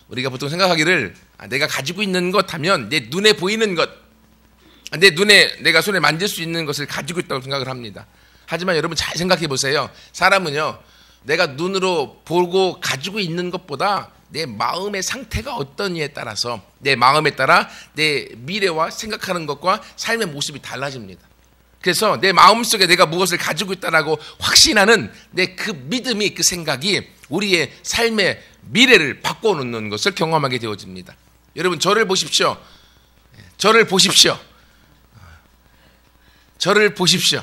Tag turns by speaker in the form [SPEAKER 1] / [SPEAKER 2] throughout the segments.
[SPEAKER 1] 우리가 보통 생각하기를 내가 가지고 있는 것 하면 내 눈에 보이는 것, 내 눈에 내가 손에 만질 수 있는 것을 가지고 있다고 생각을 합니다. 하지만 여러분 잘 생각해 보세요. 사람은요, 내가 눈으로 보고 가지고 있는 것보다 내 마음의 상태가 어떠냐에 따라서, 내 마음에 따라 내 미래와 생각하는 것과 삶의 모습이 달라집니다. 그래서 내 마음속에 내가 무엇을 가지고 있다라고 확신하는 내 그 믿음이, 그 생각이 우리의 삶의 미래를 바꿔놓는 것을 경험하게 되어집니다. 여러분, 저를 보십시오. 저를 보십시오. 저를 보십시오.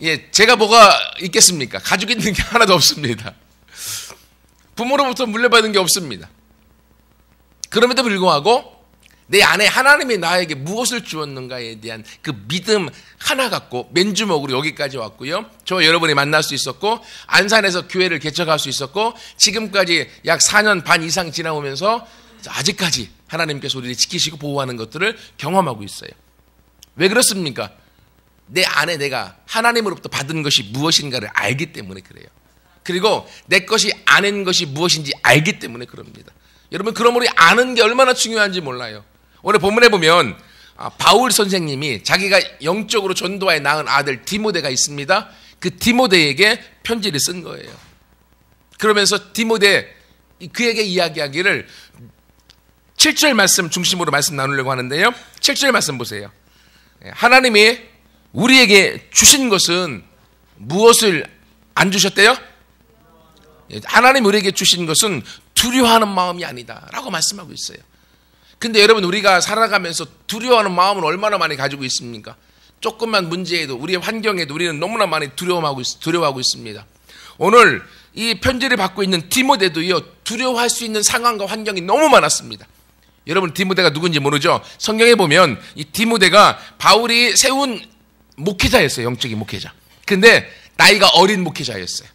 [SPEAKER 1] 예, 제가 뭐가 있겠습니까? 가지고 있는 게 하나도 없습니다. 부모로부터 물려받은 게 없습니다. 그럼에도 불구하고 내 안에 하나님이 나에게 무엇을 주었는가에 대한 그 믿음 하나 갖고 맨주먹으로 여기까지 왔고요. 저와 여러분이 만날 수 있었고, 안산에서 교회를 개척할 수 있었고, 지금까지 약 4년 반 이상 지나오면서 아직까지 하나님께서 우리를 지키시고 보호하는 것들을 경험하고 있어요. 왜 그렇습니까? 내 안에 내가 하나님으로부터 받은 것이 무엇인가를 알기 때문에 그래요. 그리고 내 것이 아닌 것이 무엇인지 알기 때문에 그럽니다. 여러분, 그러므로 아는 게 얼마나 중요한지 몰라요. 오늘 본문에 보면 바울 선생님이 자기가 영적으로 전도하여 낳은 아들 디모데가 있습니다. 그 디모데에게 편지를 쓴 거예요. 그러면서 디모데, 그에게 이야기하기를 7절 말씀 중심으로 말씀 나누려고 하는데요. 7절 말씀 보세요. 하나님이 우리에게 주신 것은 무엇을 안 주셨대요? 하나님 우리에게 주신 것은 두려워하는 마음이 아니다 라고 말씀하고 있어요. 근데 여러분, 우리가 살아가면서 두려워하는 마음을 얼마나 많이 가지고 있습니까? 조금만 문제에도, 우리의 환경에도 우리는 너무나 많이 두려워하고 있습니다. 오늘 이 편지를 받고 있는 디모데도요, 두려워할 수 있는 상황과 환경이 너무 많았습니다. 여러분, 디모데가 누군지 모르죠? 성경에 보면 이 디모데가 바울이 세운 목회자였어요. 영적인 목회자. 근데 나이가 어린 목회자였어요.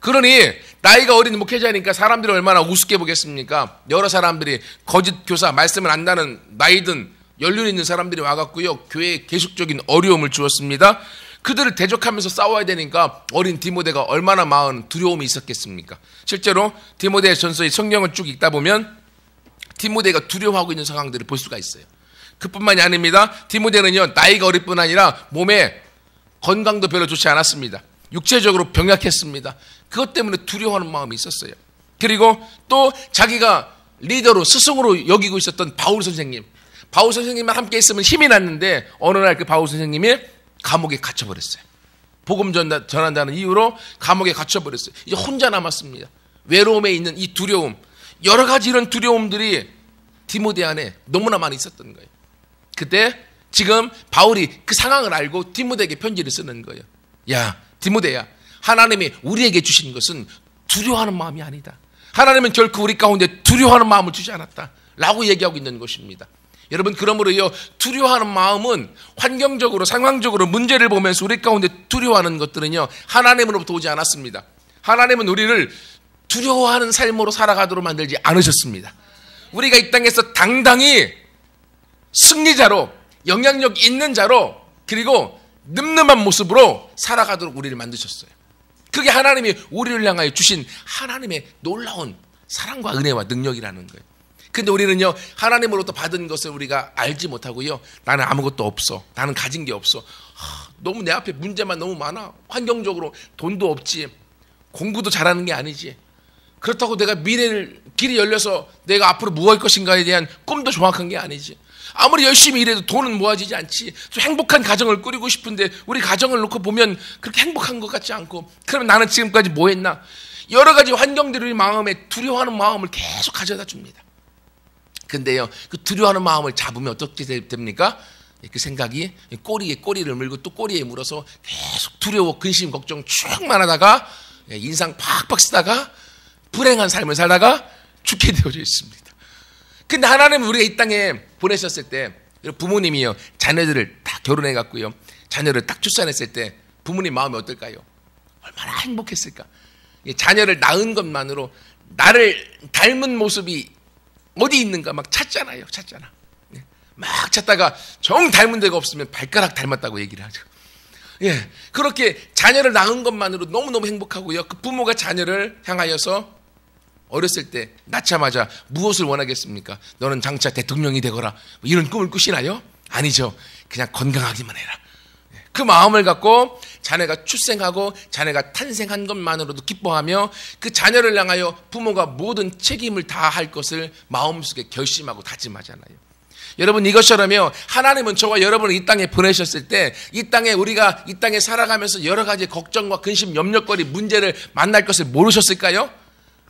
[SPEAKER 1] 그러니 나이가 어린 목회자니까 사람들이 얼마나 우습게 보겠습니까? 여러 사람들이 거짓 교사, 말씀을 안다는 나이든 연륜 있는 사람들이 와갖고요, 교회에 계속적인 어려움을 주었습니다. 그들을 대적하면서 싸워야 되니까 어린 디모데가 얼마나 많은 두려움이 있었겠습니까? 실제로 디모데 전서의 성경을 쭉 읽다 보면 디모데가 두려워하고 있는 상황들을 볼 수가 있어요. 그뿐만이 아닙니다. 디모데는요, 나이가 어릴 뿐 아니라 몸에 건강도 별로 좋지 않았습니다. 육체적으로 병약했습니다. 그것 때문에 두려워하는 마음이 있었어요. 그리고 또 자기가 리더로, 스승으로 여기고 있었던 바울 선생님만 함께 있으면 힘이 났는데, 어느 날 그 바울 선생님이 감옥에 갇혀버렸어요. 복음 전한다는 이유로 감옥에 갇혀버렸어요. 이제 혼자 남았습니다. 외로움에 있는 이 두려움, 여러 가지 이런 두려움들이 디모데 안에 너무나 많이 있었던 거예요. 그때 지금 바울이 그 상황을 알고 디모데에게 편지를 쓰는 거예요. 야, 디모데야, 하나님이 우리에게 주신 것은 두려워하는 마음이 아니다. 하나님은 결코 우리 가운데 두려워하는 마음을 주지 않았다 라고 얘기하고 있는 것입니다. 여러분, 그러므로요, 두려워하는 마음은 환경적으로, 상황적으로 문제를 보면서 우리 가운데 두려워하는 것들은요, 하나님으로부터 오지 않았습니다. 하나님은 우리를 두려워하는 삶으로 살아가도록 만들지 않으셨습니다. 우리가 이 땅에서 당당히 승리자로, 영향력 있는 자로, 그리고 늠름한 모습으로 살아가도록 우리를 만드셨어요. 그게 하나님이 우리를 향하여 주신 하나님의 놀라운 사랑과 은혜와 능력이라는 거예요. 근데 우리는요, 하나님으로부터 받은 것을 우리가 알지 못하고요, 나는 아무것도 없어, 나는 가진 게 없어, 너무 내 앞에 문제만 너무 많아, 환경적으로 돈도 없지, 공부도 잘하는 게 아니지, 그렇다고 내가 미래를, 길이 열려서 내가 앞으로 뭐 할 것인가에 대한 꿈도 정확한 게 아니지, 아무리 열심히 일해도 돈은 모아지지 않지, 좀 행복한 가정을 꾸리고 싶은데 우리 가정을 놓고 보면 그렇게 행복한 것 같지 않고, 그러면 나는 지금까지 뭐 했나, 여러 가지 환경들이 우리 마음에 두려워하는 마음을 계속 가져다 줍니다. 근데요, 그 두려워하는 마음을 잡으면 어떻게 됩니까? 그 생각이 꼬리에 꼬리를 물고 또 꼬리에 물어서 계속 두려워, 근심, 걱정 쭉만 하다가 인상 팍팍 쓰다가 불행한 삶을 살다가 죽게 되어져 있습니다. 근데 하나님은 우리가 이 땅에 보내셨을 때, 부모님이요, 자녀들을 딱 결혼해갖고요, 자녀를 딱 출산했을 때 부모님 마음이 어떨까요? 얼마나 행복했을까? 자녀를 낳은 것만으로 나를 닮은 모습이 어디 있는가 막 찾잖아요. 막 찾다가 정 닮은 데가 없으면 발가락 닮았다고 얘기를 하죠. 예, 그렇게 자녀를 낳은 것만으로 너무너무 행복하고요. 그 부모가 자녀를 향하여서 어렸을 때 낳자마자 무엇을 원하겠습니까? 너는 장차 대통령이 되거라, 이런 꿈을 꾸시나요? 아니죠. 그냥 건강하기만 해라. 그 마음을 갖고 자녀가 출생하고 자녀가 탄생한 것만으로도 기뻐하며 그 자녀를 향하여 부모가 모든 책임을 다할 것을 마음속에 결심하고 다짐하잖아요. 여러분, 이것처럼요, 하나님은 저와 여러분을 이 땅에 보내셨을 때 이 땅에 우리가 이 땅에 살아가면서 여러 가지 걱정과 근심, 염려거리, 문제를 만날 것을 모르셨을까요?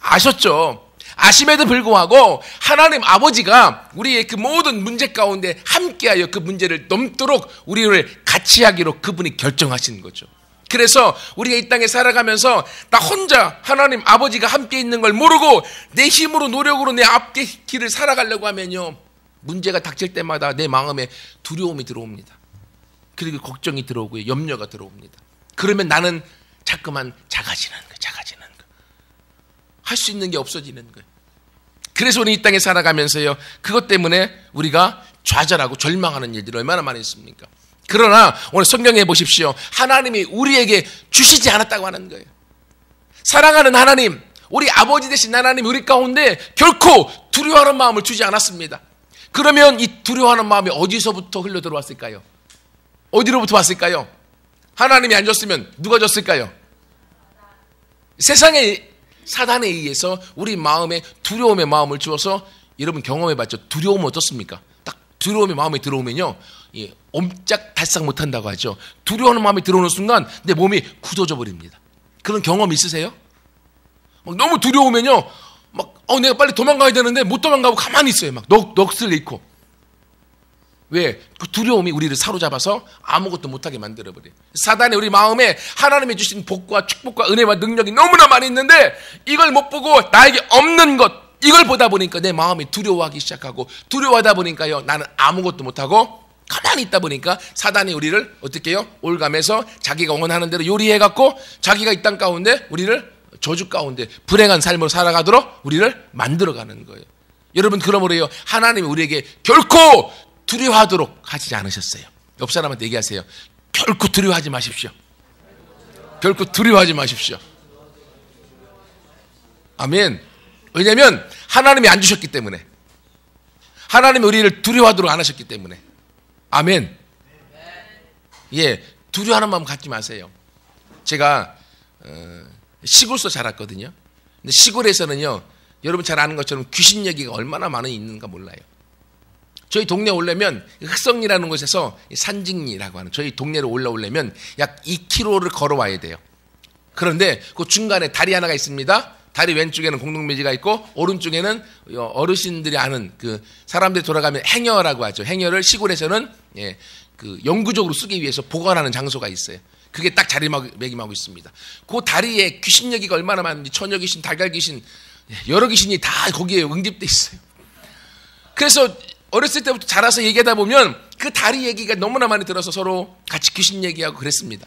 [SPEAKER 1] 아셨죠. 아심에도 불구하고 하나님 아버지가 우리의 그 모든 문제 가운데 함께하여 그 문제를 넘도록 우리를 같이 하기로 그분이 결정하신 거죠. 그래서 우리가 이 땅에 살아가면서 나 혼자 하나님 아버지가 함께 있는 걸 모르고 내 힘으로 노력으로 내 앞의 길을 살아가려고 하면요, 문제가 닥칠 때마다 내 마음에 두려움이 들어옵니다. 그리고 걱정이 들어오고요, 염려가 들어옵니다. 그러면 나는 자꾸만 작아지는 거예요. 할 수 있는 게 없어지는 거예요. 그래서 우리 이 땅에 살아가면서요, 그것 때문에 우리가 좌절하고 절망하는 일들이 얼마나 많이 있습니까? 그러나 오늘 성경에 보십시오. 하나님이 우리에게 주시지 않았다고 하는 거예요. 사랑하는 하나님, 우리 아버지 되신 하나님이 우리 가운데 결코 두려워하는 마음을 주지 않았습니다. 그러면 이 두려워하는 마음이 어디서부터 흘러 들어왔을까요? 어디로부터 왔을까요? 하나님이 안 줬으면 누가 줬을까요? 세상의 사단에 의해서 우리 마음에 두려움의 마음을 주어서, 여러분 경험해봤죠? 두려움은 어떻습니까? 딱 두려움의 마음이 들어오면요, 옴짝달싹 못한다고 하죠. 두려워하는 마음이 들어오는 순간 내 몸이 굳어져 버립니다. 그런 경험 있으세요? 막 너무 두려우면요, 내가 빨리 도망가야 되는데 못 도망가고 가만히 있어요. 막 넋을 잃고. 왜? 그 두려움이 우리를 사로잡아서 아무것도 못하게 만들어버려요. 사단이 우리 마음에 하나님이 주신 복과 축복과 은혜와 능력이 너무나 많이 있는데 이걸 못 보고 나에게 없는 것, 이걸 보다 보니까 내 마음이 두려워하기 시작하고, 두려워하다 보니까요, 나는 아무것도 못하고 가만히 있다 보니까 사단이 우리를 어떻게 해요? 올감해서 자기가 원하는 대로 요리해갖고 자기가 이 땅 가운데 우리를 저주 가운데 불행한 삶으로 살아가도록 우리를 만들어가는 거예요. 여러분, 그러므로요, 하나님이 우리에게 결코 두려워하도록 하지 않으셨어요. 옆 사람한테 얘기하세요. 결코 두려워하지 마십시오. 결코 두려워하지 마십시오. 아멘. 왜냐하면 하나님이 안 주셨기 때문에, 하나님이 우리를 두려워하도록 안 하셨기 때문에. 아멘. 예, 두려워하는 마음 갖지 마세요. 제가 시골에서 자랐거든요. 근데 시골에서는요, 여러분 잘 아는 것처럼 귀신 얘기가 얼마나 많이 있는가 몰라요. 저희 동네 오려면 흑성리라는 곳에서 산직리라고 하는 저희 동네로 올라오려면 약 2km를 걸어와야 돼요. 그런데 그 중간에 다리 하나가 있습니다. 다리 왼쪽에는 공동묘지가 있고 오른쪽에는 어르신들이 아는 그 사람들이 돌아가면 행여라고 하죠. 행여를 시골에서는 그 영구적으로 쓰기 위해서 보관하는 장소가 있어요. 그게 딱 자리매김하고 있습니다. 그 다리에 귀신 얘기가 얼마나 많은지, 처녀 귀신, 달걀 귀신, 여러 귀신이 다 거기에 응집돼 있어요. 그래서 어렸을 때부터 자라서 얘기하다 보면 그 다리 얘기가 너무나 많이 들어서 서로 같이 귀신 얘기하고 그랬습니다.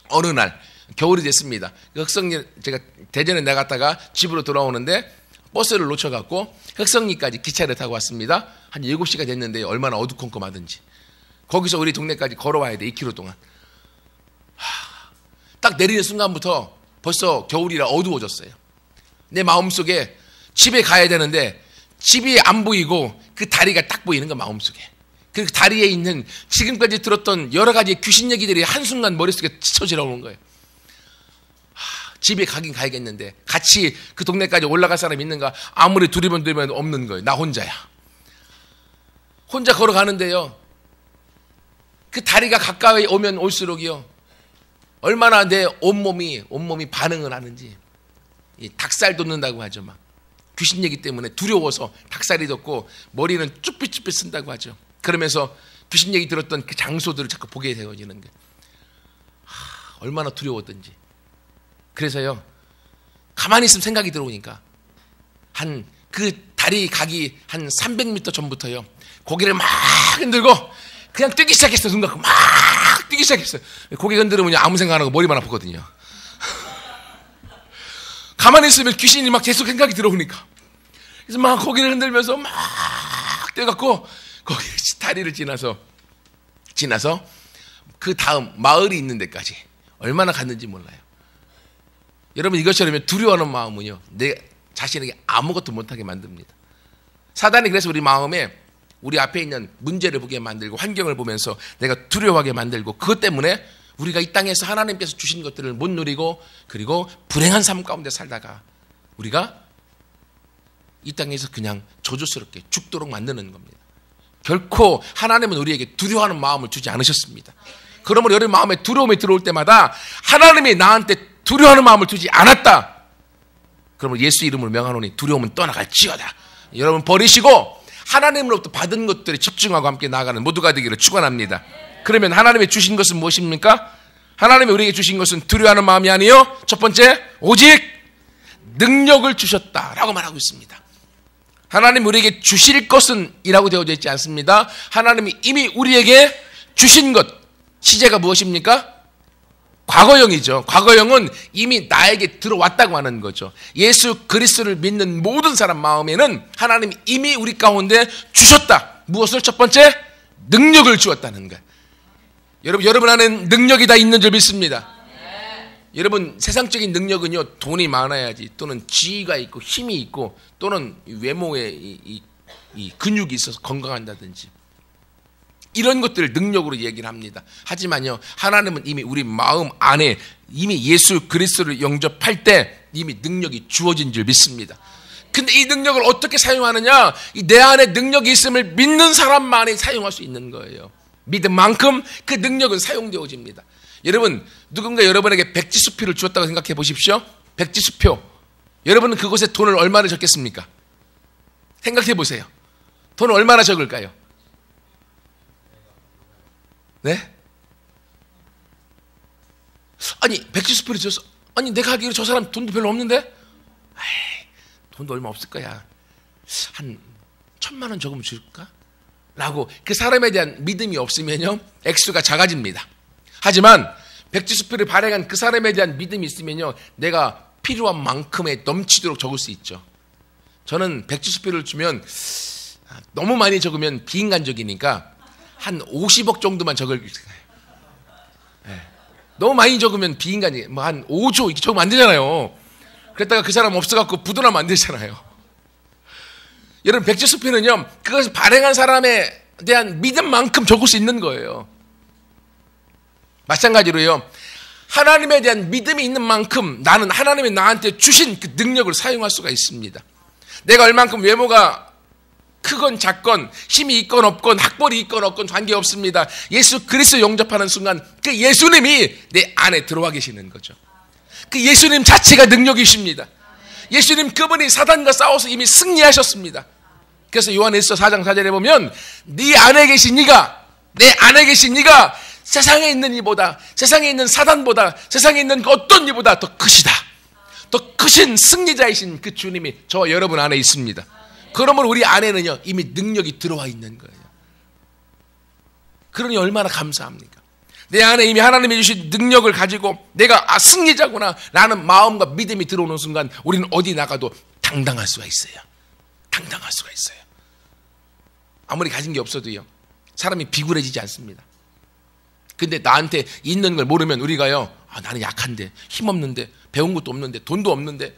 [SPEAKER 1] 어느 날 겨울이 됐습니다. 흑성리, 제가 대전에 나갔다가 집으로 돌아오는데 버스를 놓쳐갖고 흑성리까지 기차를 타고 왔습니다. 한 7시가 됐는데 얼마나 어두컴컴하든지. 거기서 우리 동네까지 걸어와야 돼, 2km 동안. 딱 내리는 순간부터 벌써 겨울이라 어두워졌어요. 내 마음속에 집에 가야 되는데 집이 안 보이고 그 다리가 딱 보이는 거, 마음속에. 그 다리에 있는 지금까지 들었던 여러 가지 귀신 얘기들이 한순간 머릿속에 스쳐 지나오는 거예요. 집에 가긴 가야겠는데 같이 그 동네까지 올라갈 사람 있는가? 아무리 두리번 없는 거예요. 나 혼자야. 혼자 걸어가는데요, 그 다리가 가까이 오면 올수록이요, 얼마나 내 온몸이 반응을 하는지. 닭살 돋는다고 하죠. 막 귀신 얘기 때문에 두려워서 닭살이 돋고 머리는 쭈삣쭈삣 쓴다고 하죠. 그러면서 귀신 얘기 들었던 그 장소들을 자꾸 보게 되어지는 거예요. 얼마나 두려웠던지. 그래서요, 가만히 있으면 생각이 들어오니까 그 다리 가기 한 300m 전부터요, 고개를 막 흔들고 그냥 뛰기 시작했어요. 눈 감고 막 뛰기 시작했어요. 고개 흔들으면 아무 생각 안 하고 머리만 아프거든요. 가만히 있으면 귀신이 막 계속 생각이 들어오니까. 그래서 막 고개를 흔들면서 막 뛰어갖고 거기 다리를 지나서 그 다음 마을이 있는 데까지 얼마나 갔는지 몰라요. 여러분, 이것처럼 두려워하는 마음은요, 자신에게 아무것도 못하게 만듭니다. 사단이 그래서 우리 마음에 우리 앞에 있는 문제를 보게 만들고 환경을 보면서 내가 두려워하게 만들고 그것 때문에 우리가 이 땅에서 하나님께서 주신 것들을 못 누리고 그리고 불행한 삶 가운데 살다가 우리가 이 땅에서 그냥 저주스럽게 죽도록 만드는 겁니다. 결코 하나님은 우리에게 두려워하는 마음을 주지 않으셨습니다. 그러므로 여러분 마음에 두려움이 들어올 때마다 하나님이 나한테 두려워하는 마음을 주지 않았다. 그러면 예수 이름으로 명하노니 두려움은 떠나갈지어다. 여러분 버리시고 하나님으로부터 받은 것들에 집중하고 함께 나아가는 모두가 되기를 축원합니다. 그러면 하나님이 주신 것은 무엇입니까? 하나님이 우리에게 주신 것은 두려워하는 마음이 아니요. 첫 번째, 오직 능력을 주셨다라고 말하고 있습니다. 하나님 우리에게 주실 것은 이라고 되어져 있지 않습니다. 하나님이 이미 우리에게 주신 것, 시제가 무엇입니까? 과거형이죠. 과거형은 이미 나에게 들어왔다고 하는 거죠. 예수 그리스도를 믿는 모든 사람 마음에는 하나님이 이미 우리 가운데 주셨다. 무엇을? 첫 번째, 능력을 주었다는 거예요. 여러분 안에는 능력이 다 있는 줄 믿습니다. 여러분 세상적인 능력은요, 돈이 많아야지 또는 지위가 있고 힘이 있고 또는 외모에 이 근육이 있어서 건강한다든지 이런 것들을 능력으로 얘기를 합니다. 하지만요, 하나님은 이미 우리 마음 안에 이미 예수 그리스도를 영접할 때 이미 능력이 주어진 줄 믿습니다. 근데 이 능력을 어떻게 사용하느냐? 내 안에 능력이 있음을 믿는 사람만이 사용할 수 있는 거예요. 믿은 만큼 그 능력은 사용되어집니다. 여러분, 누군가 여러분에게 백지수표를 주었다고 생각해 보십시오. 백지수표. 여러분은 그곳에 돈을 얼마나 적겠습니까? 생각해 보세요. 돈을 얼마나 적을까요? 네? 아니, 백지수표를 줬어. 아니, 내가 하기로 저 사람 돈도 별로 없는데? 에이, 돈도 얼마 없을 거야. 한 1,000만 원 적으면 줄까? 라고 그 사람에 대한 믿음이 없으면요, 액수가 작아집니다. 하지만 백지수표를 발행한 그 사람에 대한 믿음이 있으면요, 내가 필요한 만큼의 넘치도록 적을 수 있죠. 저는 백지수표를 주면 너무 많이 적으면 비인간적이니까 한 50억 정도만 적을 거예요. 네. 너무 많이 적으면 비인간이 뭐 한 5조 이렇게 적으면 안 되잖아요. 그랬다가 그 사람 없어갖고 부도나면 안 되잖아요. 여러분 백지수표는요, 그것을 발행한 사람에 대한 믿음만큼 적을 수 있는 거예요. 마찬가지로요, 하나님에 대한 믿음이 있는 만큼 나는 하나님이 나한테 주신 그 능력을 사용할 수가 있습니다. 내가 얼만큼 외모가 크건 작건 힘이 있건 없건 학벌이 있건 없건 관계없습니다. 예수 그리스도 영접하는 순간 그 예수님이 내 안에 들어와 계시는 거죠. 그 예수님 자체가 능력이십니다. 예수님 그분이 사단과 싸워서 이미 승리하셨습니다. 그래서 요한일서 4장 4절에 보면 네 안에 계신 이가, 내 안에 계신 이가 세상에 있는 이보다, 세상에 있는 사단보다, 세상에 있는 그 어떤 이보다 더 크시다. 더 크신 승리자이신 그 주님이 저와 여러분 안에 있습니다. 그러면 우리 안에는요, 이미 능력이 들어와 있는 거예요. 그러니 얼마나 감사합니까? 내 안에 이미 하나님이 주신 능력을 가지고 내가 승리자구나 라는 마음과 믿음이 들어오는 순간 우리는 어디 나가도 당당할 수가 있어요. 당당할 수가 있어요. 아무리 가진 게 없어도요, 사람이 비굴해지지 않습니다. 근데 나한테 있는 걸 모르면 우리가요, 나는 약한데, 힘없는데, 배운 것도 없는데, 돈도 없는데,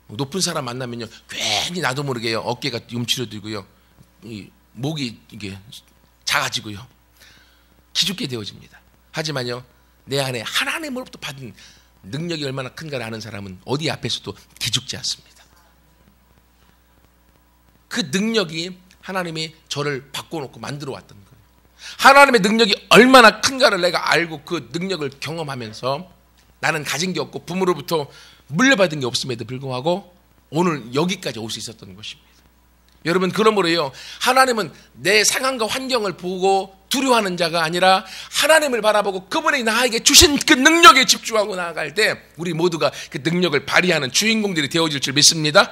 [SPEAKER 1] 높은 사람 만나면요, 괜히 나도 모르게요, 어깨가 움츠러들고요, 목이 이게 작아지고요, 기죽게 되어집니다. 하지만요, 내 안에 하나님으로부터 받은 능력이 얼마나 큰가를 아는 사람은 어디 앞에서도 기죽지 않습니다. 그 능력이 하나님이 저를 바꿔놓고 만들어 왔던 거예요. 하나님의 능력이 얼마나 큰가를 내가 알고 그 능력을 경험하면서 나는 가진 게 없고 부모로부터 물려받은 게 없음에도 불구하고 오늘 여기까지 올 수 있었던 것입니다. 여러분, 그러므로요, 하나님은 내 상황과 환경을 보고 두려워하는 자가 아니라 하나님을 바라보고 그분이 나에게 주신 그 능력에 집중하고 나아갈 때 우리 모두가 그 능력을 발휘하는 주인공들이 되어질 줄 믿습니다.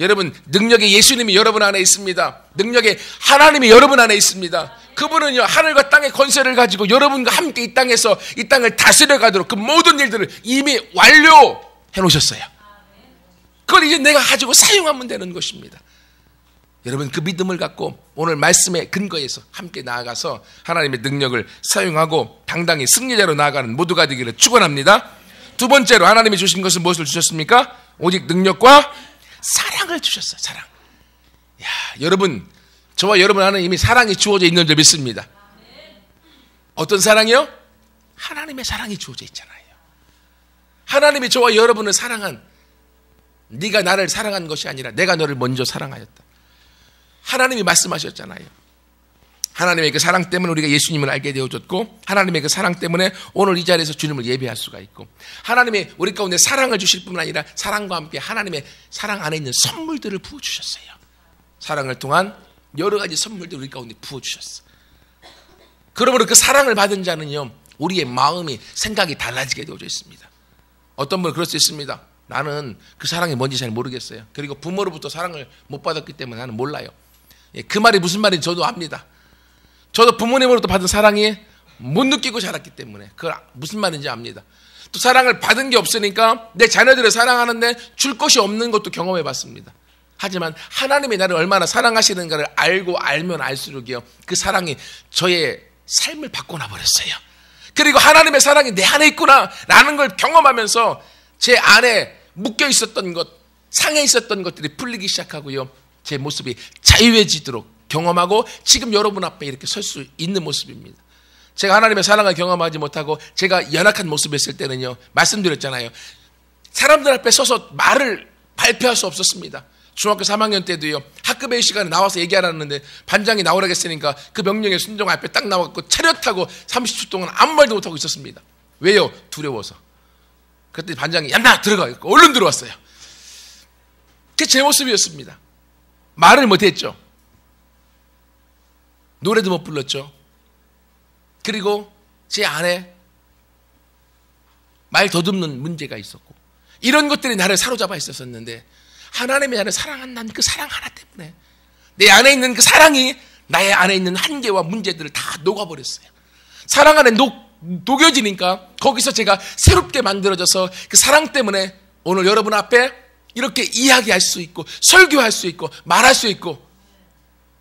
[SPEAKER 1] 여러분, 능력의 예수님이 여러분 안에 있습니다. 능력의 하나님이 여러분 안에 있습니다. 그분은요, 하늘과 땅의 권세를 가지고 여러분과 함께 이 땅에서 이 땅을 다스려 가도록 그 모든 일들을 이미 완료해 놓으셨어요. 그걸 이제 내가 가지고 사용하면 되는 것입니다. 여러분, 그 믿음을 갖고 오늘 말씀의 근거에서 함께 나아가서 하나님의 능력을 사용하고 당당히 승리자로 나아가는 모두가 되기를 축원합니다. 두 번째로 하나님이 주신 것은 무엇을 주셨습니까? 오직 능력과 사랑을 주셨어요. 사랑. 야, 여러분, 저와 여러분 안에 이미 사랑이 주어져 있는 줄 믿습니다. 어떤 사랑이요? 하나님의 사랑이 주어져 있잖아요. 하나님이 저와 여러분을 사랑한, 네가 나를 사랑한 것이 아니라 내가 너를 먼저 사랑하였다. 하나님이 말씀하셨잖아요. 하나님의 그 사랑 때문에 우리가 예수님을 알게 되어졌고, 하나님의 그 사랑 때문에 오늘 이 자리에서 주님을 예배할 수가 있고, 하나님이 우리 가운데 사랑을 주실 뿐만 아니라 사랑과 함께 하나님의 사랑 안에 있는 선물들을 부어주셨어요. 사랑을 통한 여러 가지 선물들을 우리 가운데 부어주셨어요. 그러므로 그 사랑을 받은 자는요, 우리의 마음이, 생각이 달라지게 되어져 있습니다. 어떤 분은 그럴 수 있습니다. 나는 그 사랑이 뭔지 잘 모르겠어요. 그리고 부모로부터 사랑을 못 받았기 때문에 나는 몰라요. 그 말이 무슨 말인지 저도 압니다. 저도 부모님으로부터 받은 사랑이 못 느끼고 자랐기 때문에 그걸 무슨 말인지 압니다. 또 사랑을 받은 게 없으니까 내 자녀들을 사랑하는데 줄 것이 없는 것도 경험해 봤습니다. 하지만 하나님이 나를 얼마나 사랑하시는가를 알면 알수록이요, 그 사랑이 저의 삶을 바꿔놔 버렸어요. 그리고 하나님의 사랑이 내 안에 있구나 라는 걸 경험하면서 제 안에 묶여 있었던 것, 상해 있었던 것들이 풀리기 시작하고요, 제 모습이 자유해지도록 경험하고 지금 여러분 앞에 이렇게 설 수 있는 모습입니다. 제가 하나님의 사랑을 경험하지 못하고 제가 연약한 모습이었을 때는요, 말씀드렸잖아요. 사람들 앞에 서서 말을 발표할 수 없었습니다. 중학교 3학년 때도요, 학급 회의 시간에 나와서 얘기하라는데 반장이 나오라고 했으니까 그 명령에 순종 앞에 딱 나와서 차렷하고 30초 동안 아무 말도 못하고 있었습니다. 왜요? 두려워서. 그때 반장이 얌나 들어가, 얼른 들어왔어요. 그게 제 모습이었습니다. 말을 못했죠. 노래도 못 불렀죠. 그리고 제 안에 말 더듬는 문제가 있었고, 이런 것들이 나를 사로잡아 있었었는데, 하나님이 나를 사랑한다는 그 사랑 하나 때문에 내 안에 있는 그 사랑이 나의 안에 있는 한계와 문제들을 다 녹아버렸어요. 사랑 안에 녹여지니까 거기서 제가 새롭게 만들어져서 그 사랑 때문에 오늘 여러분 앞에 이렇게 이야기할 수 있고, 설교할 수 있고, 말할 수 있고,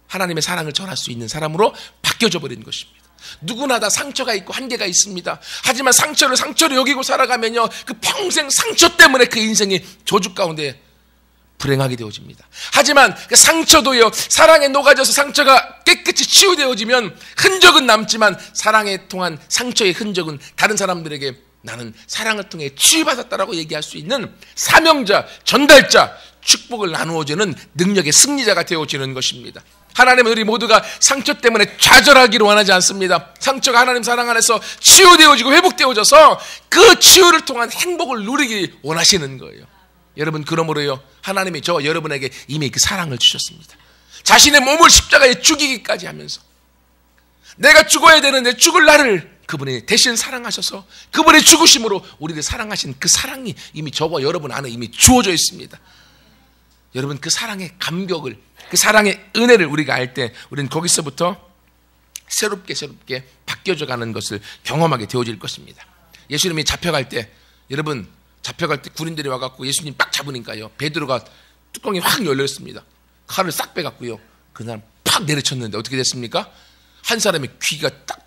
[SPEAKER 1] 하나님의 사랑을 전할 수 있는 사람으로 바뀌어져 버린 것입니다. 누구나 다 상처가 있고 한계가 있습니다. 하지만 상처를 상처로 여기고 살아가면요, 그 평생 상처 때문에 그 인생이 저주 가운데 불행하게 되어집니다. 하지만 그 상처도요, 사랑에 녹아져서 상처가 깨끗이 치유되어지면 흔적은 남지만 사랑에 통한 상처의 흔적은 다른 사람들에게 나는 사랑을 통해 치유받았다라고 얘기할 수 있는 사명자, 전달자, 축복을 나누어주는 능력의 승리자가 되어지는 것입니다. 하나님은 우리 모두가 상처 때문에 좌절하기를 원하지 않습니다. 상처가 하나님 사랑 안에서 치유되어지고 회복되어져서 그 치유를 통한 행복을 누리기 원하시는 거예요. 여러분, 그러므로요, 하나님이 저와 여러분에게 이미 그 사랑을 주셨습니다. 자신의 몸을 십자가에 죽이기까지 하면서 내가 죽어야 되는데 죽을 나를 그분이 대신 사랑하셔서 그분의 죽으심으로 우리를 사랑하신 그 사랑이 이미 저와 여러분 안에 이미 주어져 있습니다. 여러분, 그 사랑의 감격을, 그 사랑의 은혜를 우리가 알 때 우리는 거기서부터 새롭게 바뀌어져 가는 것을 경험하게 되어질 것입니다. 예수님이 잡혀갈 때, 여러분, 잡혀갈 때 군인들이 와갖고 예수님 딱 잡으니까요, 베드로가 뚜껑이 확 열렸습니다. 칼을 싹 빼갖고요, 그 사람 팍 내려쳤는데 어떻게 됐습니까? 한 사람의 귀가 딱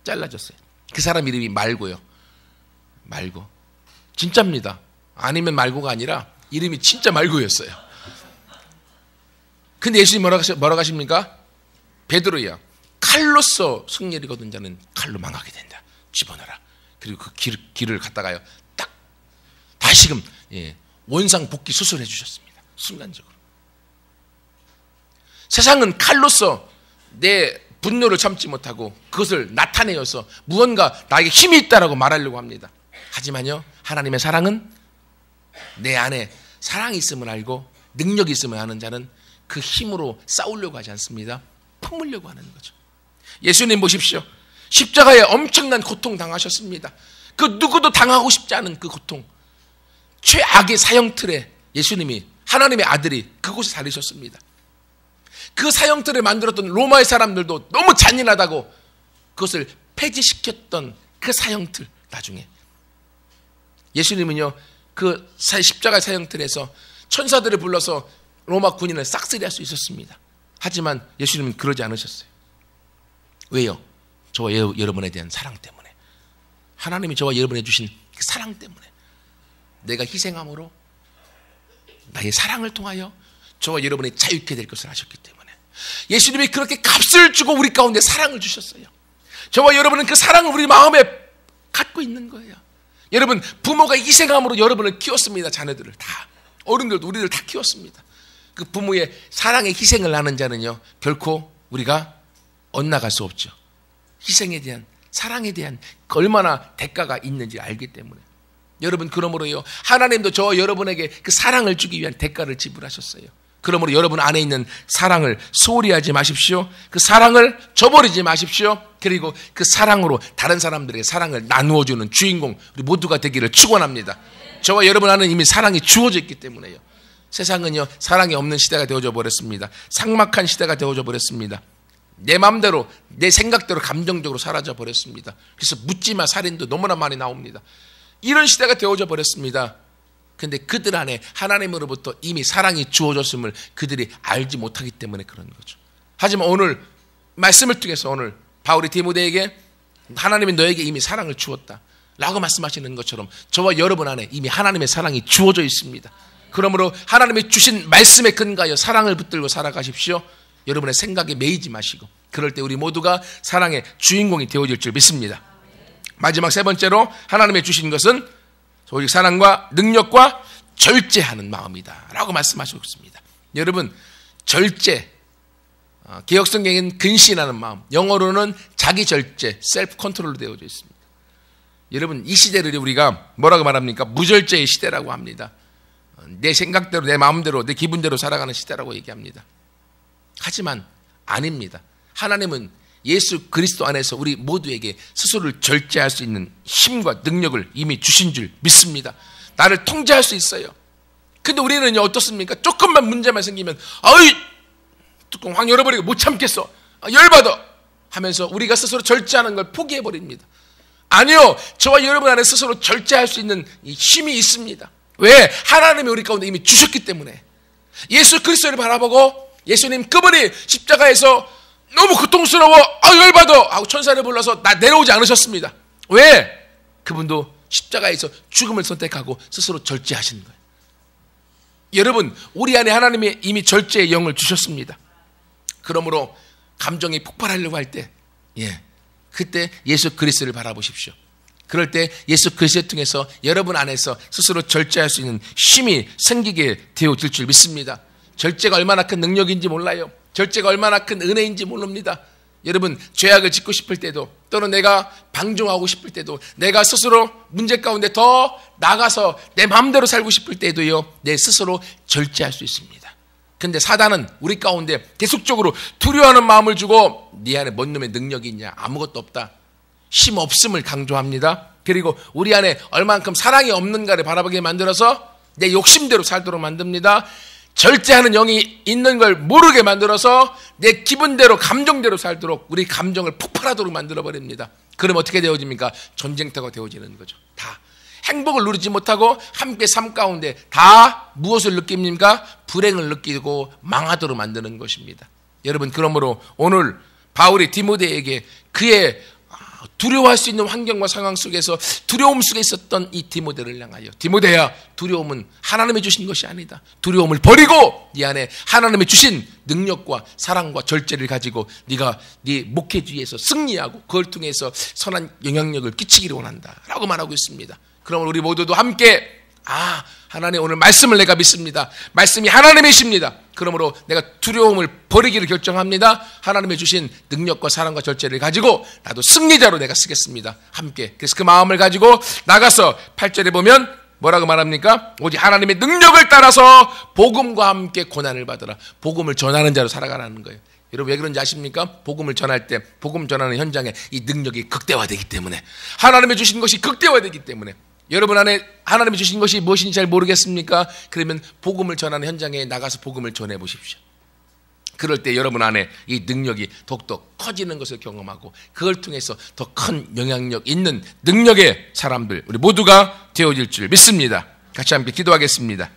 [SPEAKER 1] 잘라졌어요. 그 사람 이름이 말고요. 말고. 진짜입니다. 아니면 말고가 아니라 이름이 진짜 말고였어요. 근데 예수님 뭐라고 하십니까? 베드로야, 칼로써 승리를 거둔 자는 칼로 망하게 된다. 집어넣어라. 그리고 그 길을 갖다가요, 딱 다시금 원상 복귀 수술해 주셨습니다. 순간적으로. 세상은 칼로써 내 분노를 참지 못하고 그것을 나타내어서 무언가 나에게 힘이 있다라고 말하려고 합니다. 하지만요, 하나님의 사랑은 내 안에 사랑이 있음을 알고 능력이 있음을 아는 자는 그 힘으로 싸우려고 하지 않습니다. 품으려고 하는 거죠. 예수님 보십시오. 십자가에 엄청난 고통 당하셨습니다. 그 누구도 당하고 싶지 않은 그 고통, 최악의 사형틀에 예수님이, 하나님의 아들이 그곳에 살리셨습니다. 그 사형틀을 만들었던 로마의 사람들도 너무 잔인하다고 그것을 폐지시켰던 그 사형틀, 나중에 예수님은요, 그 십자가 사형틀에서 천사들을 불러서 로마 군인을 싹쓸이할 수 있었습니다. 하지만 예수님은 그러지 않으셨어요. 왜요? 저와 여러분에 대한 사랑 때문에. 하나님이 저와 여러분에 주신 그 사랑 때문에 내가 희생함으로 나의 사랑을 통하여 저와 여러분이 자유케 될 것을 아셨기 때문에 예수님이 그렇게 값을 주고 우리 가운데 사랑을 주셨어요. 저와 여러분은 그 사랑을 우리 마음에 갖고 있는 거예요. 여러분, 부모가 희생함으로 여러분을 키웠습니다. 자녀들을 다, 어른들도 우리들 다 키웠습니다. 그 부모의 사랑의 희생을 나는 자는요 결코 우리가 엇나갈 수 없죠. 희생에 대한, 사랑에 대한 얼마나 대가가 있는지 알기 때문에. 여러분, 그러므로요 하나님도 저와 여러분에게 그 사랑을 주기 위한 대가를 지불하셨어요. 그러므로 여러분 안에 있는 사랑을 소홀히 하지 마십시오. 그 사랑을 저버리지 마십시오. 그리고 그 사랑으로 다른 사람들에게 사랑을 나누어주는 주인공 우리 모두가 되기를 축원합니다. 저와 여러분 안에 이미 사랑이 주어져 있기 때문에요. 세상은요 사랑이 없는 시대가 되어져 버렸습니다. 삭막한 시대가 되어져 버렸습니다. 내 마음대로 내 생각대로 감정적으로 사라져 버렸습니다. 그래서 묻지마 살인도 너무나 많이 나옵니다. 이런 시대가 되어져 버렸습니다. 근데 그들 안에 하나님으로부터 이미 사랑이 주어졌음을 그들이 알지 못하기 때문에 그런 거죠. 하지만 오늘 말씀을 통해서 오늘 바울이 디모데에게 하나님이 너에게 이미 사랑을 주었다 라고 말씀하시는 것처럼 저와 여러분 안에 이미 하나님의 사랑이 주어져 있습니다. 그러므로 하나님이 주신 말씀에 근거하여 사랑을 붙들고 살아가십시오. 여러분의 생각에 매이지 마시고 그럴 때 우리 모두가 사랑의 주인공이 되어질 줄 믿습니다. 마지막 세 번째로 하나님이 주신 것은 오직 사랑과 능력과 절제하는 마음이다 라고 말씀하시고 있습니다. 여러분, 절제, 개역성경에는 근신하는 마음, 영어로는 자기 절제, 셀프 컨트롤로 되어져 있습니다. 여러분, 이 시대를 우리가 뭐라고 말합니까? 무절제의 시대라고 합니다. 내 생각대로, 내 마음대로, 내 기분대로 살아가는 시대라고 얘기합니다. 하지만 아닙니다. 하나님은 예수 그리스도 안에서 우리 모두에게 스스로를 절제할 수 있는 힘과 능력을 이미 주신 줄 믿습니다. 나를 통제할 수 있어요. 근데 우리는요 어떻습니까? 조금만 문제만 생기면 아이 뚜껑 확 열어버리고 못 참겠어, 열받아 하면서 우리가 스스로 절제하는 걸 포기해버립니다. 아니요, 저와 여러분 안에 스스로 절제할 수 있는 이 힘이 있습니다. 왜? 하나님이 우리 가운데 이미 주셨기 때문에. 예수 그리스도를 바라보고 예수님 그분이 십자가에서 너무 고통스러워, 열받아 하고 천사를 불러서 나 내려오지 않으셨습니다. 왜? 그분도 십자가에서 죽음을 선택하고 스스로 절제하시는 거예요. 여러분, 우리 안에 하나님이 이미 절제의 영을 주셨습니다. 그러므로 감정이 폭발하려고 할 때, 그때 예수 그리스도를 바라보십시오. 그럴 때 예수 그리스도를 통해서 여러분 안에서 스스로 절제할 수 있는 힘이 생기게 되어질 줄 믿습니다. 절제가 얼마나 큰 능력인지 몰라요. 절제가 얼마나 큰 은혜인지 모릅니다. 여러분, 죄악을 짓고 싶을 때도 또는 내가 방종하고 싶을 때도 내가 스스로 문제 가운데 더 나가서 내 마음대로 살고 싶을 때도요 내 스스로 절제할 수 있습니다. 근데 사단은 우리 가운데 계속적으로 두려워하는 마음을 주고 네 안에 뭔 놈의 능력이 있냐, 아무것도 없다, 힘 없음을 강조합니다. 그리고 우리 안에 얼만큼 사랑이 없는가를 바라보게 만들어서 내 욕심대로 살도록 만듭니다. 절제하는 영이 있는 걸 모르게 만들어서 내 기분대로 감정대로 살도록 우리 감정을 폭발하도록 만들어버립니다. 그럼 어떻게 되어집니까? 전쟁터가 되어지는 거죠. 다 행복을 누리지 못하고 함께 삶 가운데 다 무엇을 느낍니까? 불행을 느끼고 망하도록 만드는 것입니다. 여러분, 그러므로 오늘 바울이 디모데에게 그의 두려워할 수 있는 환경과 상황 속에서 두려움 속에 있었던 이 디모데를 향하여, 디모데야, 두려움은 하나님이 주신 것이 아니다. 두려움을 버리고 네 안에 하나님이 주신 능력과 사랑과 절제를 가지고 네가 네 목회 뒤에서 승리하고 그걸 통해서 선한 영향력을 끼치기를 원한다 라고 말하고 있습니다. 그러면 우리 모두도 함께 하나님 오늘 말씀을 내가 믿습니다. 말씀이 하나님이십니다. 그러므로 내가 두려움을 버리기를 결정합니다. 하나님이 주신 능력과 사랑과 절제를 가지고 나도 승리자로 내가 쓰겠습니다. 함께. 그래서 그 마음을 가지고 나가서 8절에 보면 뭐라고 말합니까? 오직 하나님의 능력을 따라서 복음과 함께 고난을 받으라. 복음을 전하는 자로 살아가라는 거예요. 여러분, 왜 그런지 아십니까? 복음을 전할 때, 복음 전하는 현장에 이 능력이 극대화되기 때문에, 하나님이 주신 것이 극대화되기 때문에. 여러분 안에 하나님이 주신 것이 무엇인지 잘 모르겠습니까? 그러면 복음을 전하는 현장에 나가서 복음을 전해 보십시오. 그럴 때 여러분 안에 이 능력이 더욱더 커지는 것을 경험하고 그걸 통해서 더 큰 영향력 있는 능력의 사람들, 우리 모두가 되어질 줄 믿습니다. 같이 함께 기도하겠습니다.